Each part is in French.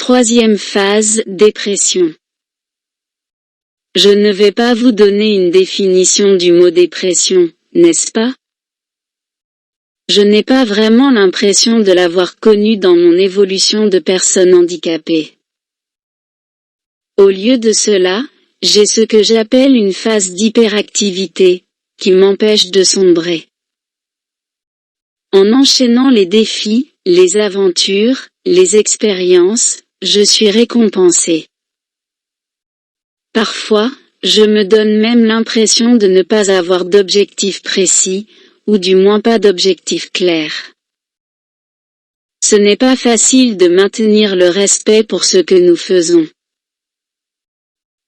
Troisième phase, dépression. Je ne vais pas vous donner une définition du mot dépression, n'est-ce pas? Je n'ai pas vraiment l'impression de l'avoir connu dans mon évolution de personne handicapée. Au lieu de cela, j'ai ce que j'appelle une phase d'hyperactivité, qui m'empêche de sombrer. En enchaînant les défis, les aventures, les expériences, je suis récompensé. Parfois, je me donne même l'impression de ne pas avoir d'objectif précis, ou du moins pas d'objectif clair. Ce n'est pas facile de maintenir le respect pour ce que nous faisons.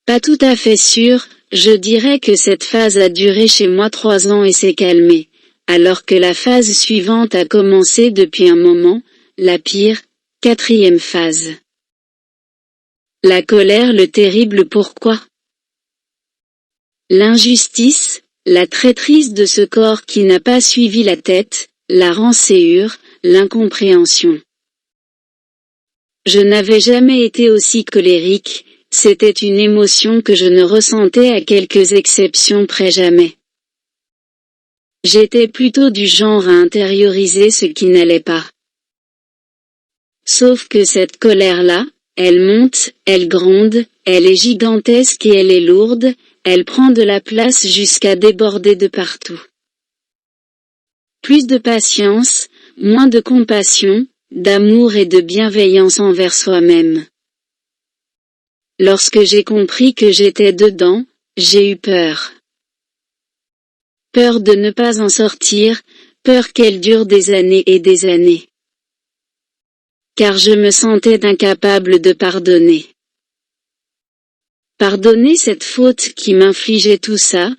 Pas tout à fait sûr, je dirais que cette phase a duré chez moi 3 ans et s'est calmée, alors que la phase suivante a commencé depuis un moment, la pire, 4e phase. La colère, le terrible pourquoi? L'injustice, la traîtrise de ce corps qui n'a pas suivi la tête, la rancéure, l'incompréhension. Je n'avais jamais été aussi colérique, c'était une émotion que je ne ressentais à quelques exceptions près jamais. J'étais plutôt du genre à intérioriser ce qui n'allait pas. Sauf que cette colère-là, elle monte, elle gronde, elle est gigantesque et elle est lourde, elle prend de la place jusqu'à déborder de partout. Plus de patience, moins de compassion, d'amour et de bienveillance envers soi-même. Lorsque j'ai compris que j'étais dedans, j'ai eu peur. Peur de ne pas en sortir, peur qu'elle dure des années et des années. Car je me sentais incapable de pardonner. Pardonner cette faute qui m'infligeait tout ça,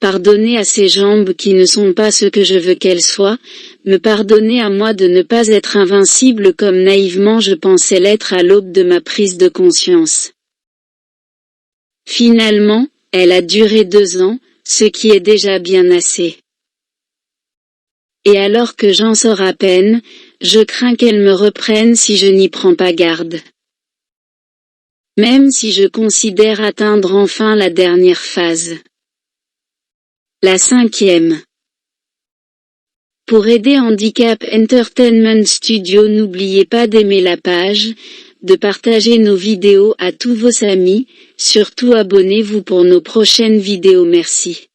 pardonner à ces jambes qui ne sont pas ce que je veux qu'elles soient, me pardonner à moi de ne pas être invincible comme naïvement je pensais l'être à l'aube de ma prise de conscience. Finalement, elle a duré 2 ans, ce qui est déjà bien assez. Et alors que j'en sors à peine, je crains qu'elle me reprenne si je n'y prends pas garde. Même si je considère atteindre enfin la dernière phase. La 5e. Pour aider Handicap Entertainment Studio, n'oubliez pas d'aimer la page, de partager nos vidéos à tous vos amis, surtout abonnez-vous pour nos prochaines vidéos. Merci.